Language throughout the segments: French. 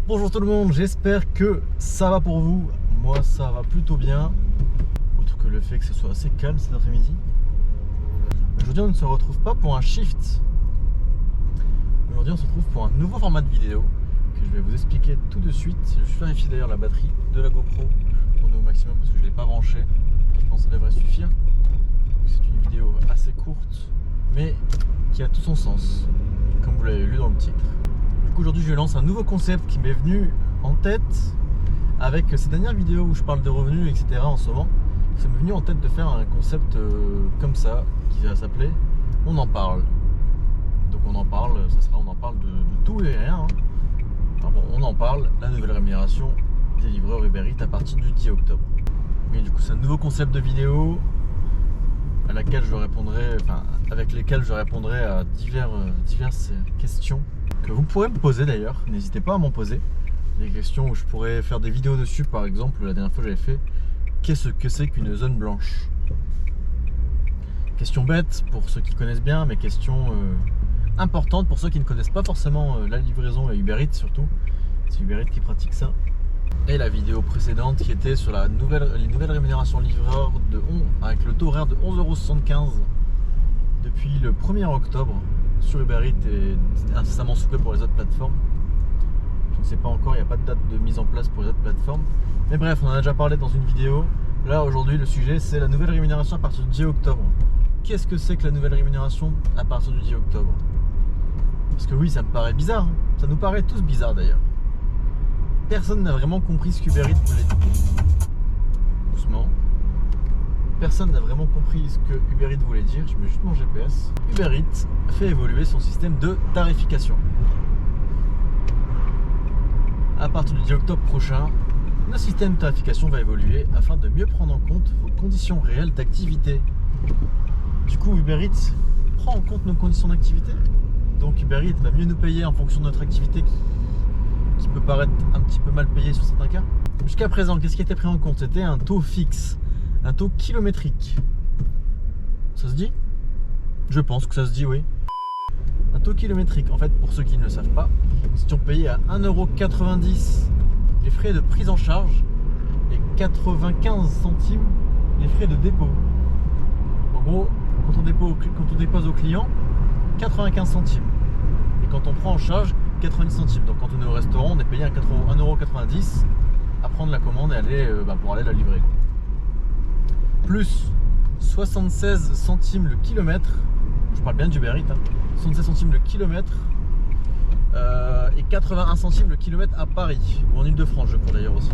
Bonjour tout le monde, j'espère que ça va pour vous. Moi ça va plutôt bien, outre que le fait que ce soit assez calme cet après-midi. Aujourd'hui on ne se retrouve pas pour un shift. Aujourd'hui on se retrouve pour un nouveau format de vidéo que je vais vous expliquer tout de suite. Je vérifie d'ailleurs la batterie de la GoPro. On est au maximum parce que je ne l'ai pas branchée. Je pense que ça devrait suffire. C'est une vidéo assez courte mais qui a tout son sens, comme vous l'avez lu dans le titre. Aujourd'hui je lance un nouveau concept qui m'est venu en tête avec ces dernières vidéos où je parle de revenus etc. en ce moment. Ça m'est venu en tête de faire un concept comme ça qui va s'appeler On en parle. Donc on en parle, on en parle de tout et rien. Enfin bon, on en parle, la nouvelle rémunération des livreurs Uber Eats à partir du 10 octobre. Mais du coup c'est un nouveau concept de vidéo avec lesquels je répondrai à diverses questions que vous pourrez me poser d'ailleurs. N'hésitez pas à m'en poser des questions où je pourrais faire des vidéos dessus. Par exemple, la dernière fois j'avais fait qu'est-ce que c'est qu'une zone blanche. Question bête pour ceux qui connaissent bien, mais question importante pour ceux qui ne connaissent pas forcément la livraison et Uber Eats surtout. C'est Uber Eats qui pratique ça. Et la vidéo précédente qui était sur les nouvelles rémunérations livreurs avec le taux horaire de 11,75 € depuis le 1er octobre sur Uber Eats et incessamment sous peu pour les autres plateformes. Je ne sais pas encore, il n'y a pas de date de mise en place pour les autres plateformes. Mais bref, on en a déjà parlé dans une vidéo. Là aujourd'hui le sujet c'est la nouvelle rémunération à partir du 10 octobre. Qu'est-ce que c'est que la nouvelle rémunération à partir du 10 octobre? Parce que oui, ça me paraît bizarre, hein. Ça nous paraît tous bizarre d'ailleurs. Personne n'a vraiment compris ce qu'Uber Eats voulait dire. Doucement. Personne n'a vraiment compris ce que Uber Eats voulait dire. Je mets juste mon GPS. Uber Eats fait évoluer son système de tarification. À partir du 10 octobre prochain, le système de tarification va évoluer afin de mieux prendre en compte vos conditions réelles d'activité. Du coup, Uber Eats prend en compte nos conditions d'activité. Donc Uber Eats va mieux nous payer en fonction de notre activité qui peut paraître un petit peu mal payé sur certains cas. Jusqu'à présent, qu'est-ce qui était pris en compte? C'était un taux fixe, un taux kilométrique. Ça se dit? Je pense que ça se dit, oui. Un taux kilométrique, en fait, pour ceux qui ne le savent pas, si on payait à 1,90 € les frais de prise en charge et 95 centimes les frais de dépôt. En gros, quand on dépose au client, 95 centimes. Et quand on prend en charge, 90 centimes. Donc quand on est au restaurant, on est payé à 1,90 € à prendre la commande et aller pour aller la livrer. Plus 76 centimes le kilomètre. Je parle bien d'Uber Eats, 76 centimes le kilomètre et 81 centimes le kilomètre à Paris ou en Ile-de-France, je crois d'ailleurs aussi.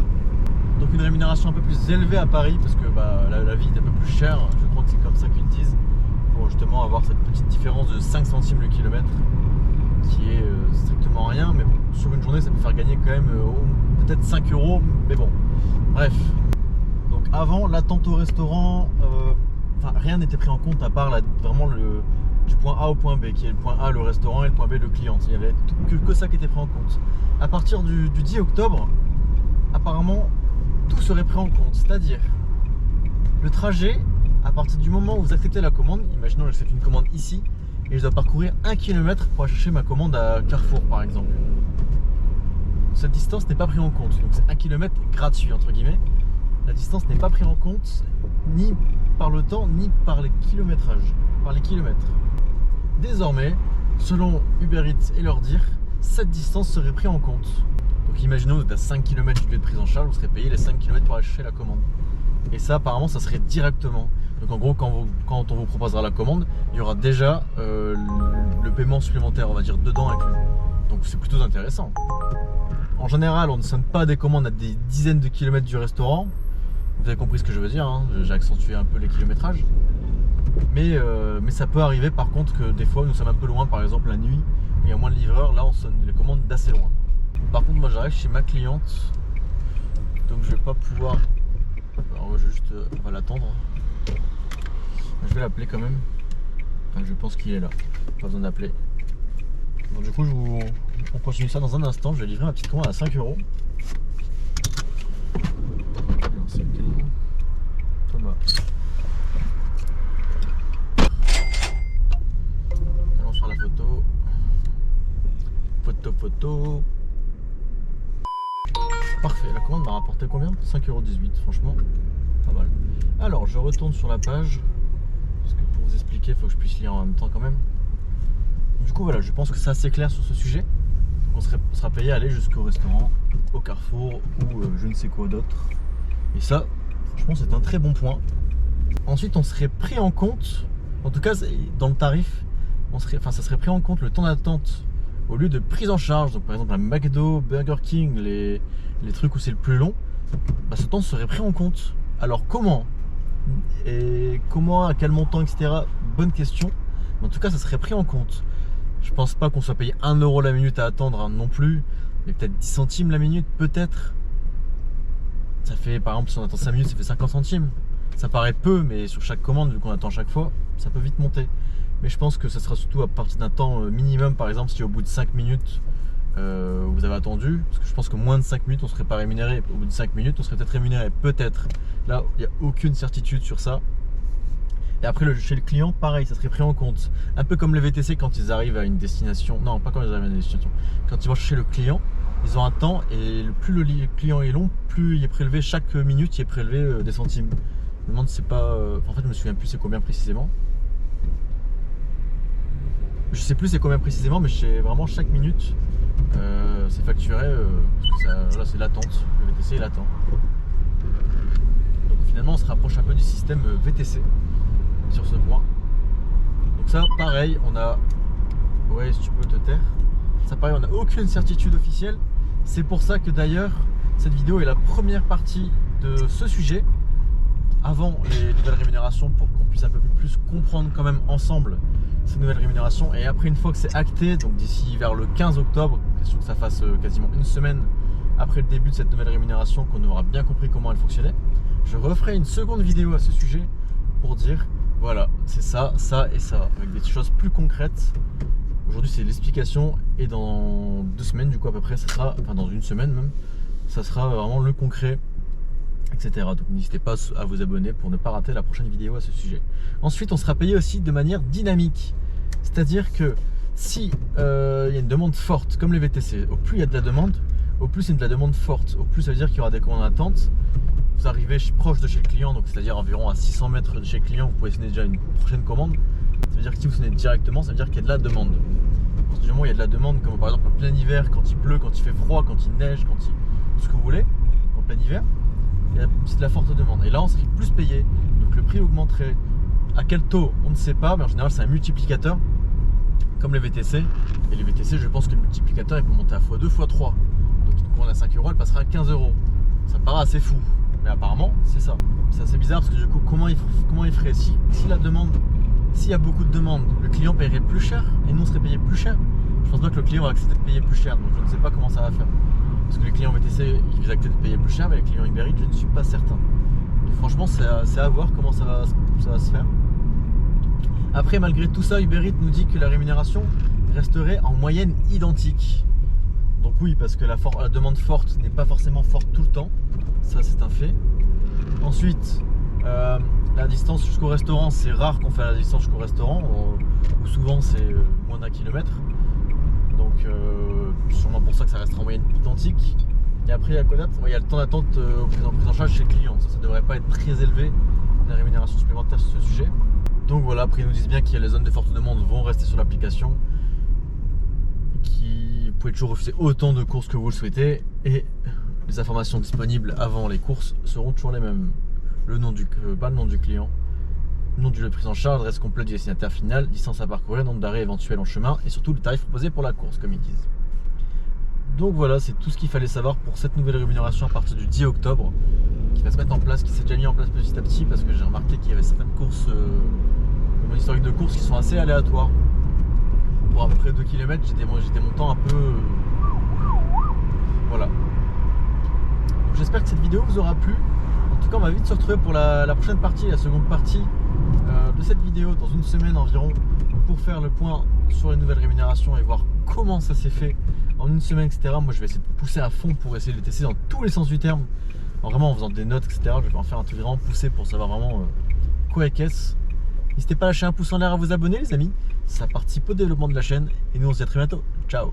Donc une rémunération un peu plus élevée à Paris parce que la vie est un peu plus chère. Je crois que c'est comme ça qu'ils disent, pour justement avoir cette petite différence de 5 centimes le kilomètre qui est strictement rien, mais bon, sur une journée ça peut faire gagner quand même peut-être 5 €, mais bon, bref. Donc avant, l'attente au restaurant, rien n'était pris en compte à part vraiment du point A au point B, qui est le point A le restaurant et le point B le client. Il n'y avait que ça qui était pris en compte. À partir du 10 octobre, apparemment tout serait pris en compte, c'est-à-dire le trajet à partir du moment où vous acceptez la commande. Imaginons que j'accepte une commande ici et je dois parcourir 1 km pour aller chercher ma commande à Carrefour par exemple. Cette distance n'est pas prise en compte, donc c'est 1 km gratuit entre guillemets. La distance n'est pas prise en compte ni par le temps ni par les kilométrages, par les kilomètres. Désormais, selon Uber Eats et leur dire, cette distance serait prise en compte. Donc imaginons que vous êtes à 5 km du lieu de prise en charge, vous serez payé les 5 km pour aller chercher la commande. Et ça apparemment ça serait directement. Donc en gros quand on vous proposera la commande, il y aura déjà le paiement supplémentaire, on va dire, dedans inclus. Donc c'est plutôt intéressant. En général on ne sonne pas des commandes à des dizaines de kilomètres du restaurant. Vous avez compris ce que je veux dire, hein. J'ai accentué un peu les kilométrages. Mais ça peut arriver par contre que des fois nous sommes un peu loin, par exemple la nuit, il y a moins de livreurs, là on sonne les commandes d'assez loin. Par contre moi j'arrive chez ma cliente, donc je vais pas pouvoir... Alors, on va l'attendre. Je vais l'appeler quand même. Enfin, je pense qu'il est là. Pas besoin d'appeler. Donc du coup, on continue ça dans un instant. Je vais livrer ma petite commande à 5 €. Thomas. Allons sur la photo. Photo. Parfait, la commande m'a rapporté combien? 5,18 €, franchement, pas mal. Alors, je retourne sur la page, parce que pour vous expliquer, il faut que je puisse lire en même temps quand même. Du coup, voilà, je pense que c'est assez clair sur ce sujet. On sera payé à aller jusqu'au restaurant, au Carrefour ou je ne sais quoi d'autre. Et ça, franchement, c'est un très bon point. Ensuite, on serait pris en compte, en tout cas dans le tarif, ça serait pris en compte le temps d'attente au lieu de prise en charge. Donc par exemple un McDo, Burger King, les trucs où c'est le plus long, bah, ce temps serait pris en compte. Alors comment? Et comment, à quel montant, etc. Bonne question. Mais en tout cas, ça serait pris en compte. Je pense pas qu'on soit payé 1 € la minute à attendre hein, non plus, mais peut-être 10 centimes la minute, peut-être. Ça fait, par exemple, si on attend 5 minutes, ça fait 50 centimes. Ça paraît peu, mais sur chaque commande, vu qu'on attend chaque fois, ça peut vite monter. Mais je pense que ça sera surtout à partir d'un temps minimum. Par exemple, si au bout de 5 minutes, vous avez attendu, parce que je pense que moins de 5 minutes, on ne serait pas rémunéré. Au bout de 5 minutes, on serait peut-être rémunéré, peut-être. Là, il n'y a aucune certitude sur ça. Et après, chez le client, pareil, ça serait pris en compte. Un peu comme les VTC quand ils arrivent à une destination. Non, pas quand ils arrivent à une destination. Quand ils vont chercher le client, ils ont un temps et plus le client est long, plus il est prélevé, chaque minute, il est prélevé des centimes. Je me demande si c'est pas. En fait, je me souviens plus c'est combien précisément. Je sais plus c'est combien précisément, mais c'est vraiment chaque minute c'est facturé. Parce que voilà, c'est l'attente. Le VTC il attend. Donc finalement, on se rapproche un peu du système VTC sur ce point. Donc ça, pareil, on a. Ouais, si tu peux te taire. Ça, pareil, on n'a aucune certitude officielle. C'est pour ça que d'ailleurs, cette vidéo est la première partie de ce sujet. Avant les nouvelles rémunérations, pour qu'on puisse un peu plus comprendre quand même ensemble ces nouvelles rémunérations. Et après, une fois que c'est acté, donc d'ici vers le 15 octobre, question que ça fasse quasiment une semaine après le début de cette nouvelle rémunération, qu'on aura bien compris comment elle fonctionnait, je referai une seconde vidéo à ce sujet pour dire voilà, c'est ça, ça et ça, avec des choses plus concrètes. Aujourd'hui, c'est l'explication, et dans 2 semaines, du coup, à peu près, ça sera, enfin dans une semaine même, ça sera vraiment le concret, etc. Donc n'hésitez pas à vous abonner pour ne pas rater la prochaine vidéo à ce sujet. Ensuite, on sera payé aussi de manière dynamique. C'est-à-dire que si il y a une demande forte, comme les VTC, au plus il y a de la demande, au plus c'est de la demande forte, au plus ça veut dire qu'il y aura des commandes d'attente. Vous arrivez proche de chez le client, donc c'est-à-dire environ à 600 mètres de chez le client, vous pouvez sonner déjà une prochaine commande. Ça veut dire que si vous sonnez directement, ça veut dire qu'il y a de la demande. À partir du moment où il y a de la demande, comme par exemple en plein hiver, quand il pleut, quand il fait froid, quand il neige, quand il... ce que vous voulez, en plein hiver, c'est de la forte demande. Et là, on serait plus payé, donc le prix augmenterait. À quel taux, on ne sait pas, mais en général, c'est un multiplicateur, comme les VTC. Et les VTC, je pense que le multiplicateur, il peut monter à x2, x3. Donc une commande à 5 €, elle passera à 15 €. Ça paraît assez fou, mais apparemment, c'est ça. C'est assez bizarre parce que du coup, comment il ferait si la demande, s'il y a beaucoup de demandes, le client paierait plus cher et nous on serait payé plus cher. Je pense pas que le client va accepter de payer plus cher, donc je ne sais pas comment ça va faire. Parce que les clients VTC, ils acceptent de payer plus cher, mais les clients Uber Eats, je ne suis pas certain. Donc franchement, c'est à voir comment ça va se faire. Après, malgré tout ça, Uber Eats nous dit que la rémunération resterait en moyenne identique. Donc oui, parce que la demande forte n'est pas forcément forte tout le temps. Ça, c'est un fait. Ensuite, la distance jusqu'au restaurant, c'est rare qu'on fait la distance jusqu'au restaurant. Ou souvent, c'est moins d'1 kilomètre. Donc, sûrement pour ça que ça restera en moyenne identique. Et après, il y a quoi d'autre? Il y a le temps d'attente prise en charge chez le client. Ça ne devrait pas être très élevé, la rémunération supplémentaire sur ce sujet. Donc voilà, après ils nous disent bien que les zones de forte demande vont rester sur l'application. Vous pouvez toujours refuser autant de courses que vous le souhaitez. Et les informations disponibles avant les courses seront toujours les mêmes. Le nom pas le nom du client. Le nom de la prise en charge, adresse complète du destinataire final, distance à parcourir, nombre d'arrêts éventuels en chemin et surtout le tarif proposé pour la course, comme ils disent. Donc voilà, c'est tout ce qu'il fallait savoir pour cette nouvelle rémunération à partir du 10 octobre qui va se mettre en place, qui s'est déjà mis en place petit à petit parce que j'ai remarqué qu'il y avait certaines courses, mon historique de courses qui sont assez aléatoires. Pour à peu près 2 km, j'ai des montants un peu... Voilà. Donc j'espère que cette vidéo vous aura plu. En tout cas, on va vite se retrouver pour la prochaine partie, la seconde partie de cette vidéo dans une semaine environ pour faire le point sur les nouvelles rémunérations et voir comment ça s'est fait en une semaine, etc. Moi, je vais essayer de pousser à fond pour essayer de les tester dans tous les sens du terme. Vraiment en faisant des notes, etc. Je vais en faire un truc vraiment poussé pour savoir vraiment quoi et qu'est-ce. N'hésitez pas à lâcher un pouce en l'air, à vous abonner les amis. Ça participe au développement de la chaîne. Et nous on se dit à très bientôt. Ciao.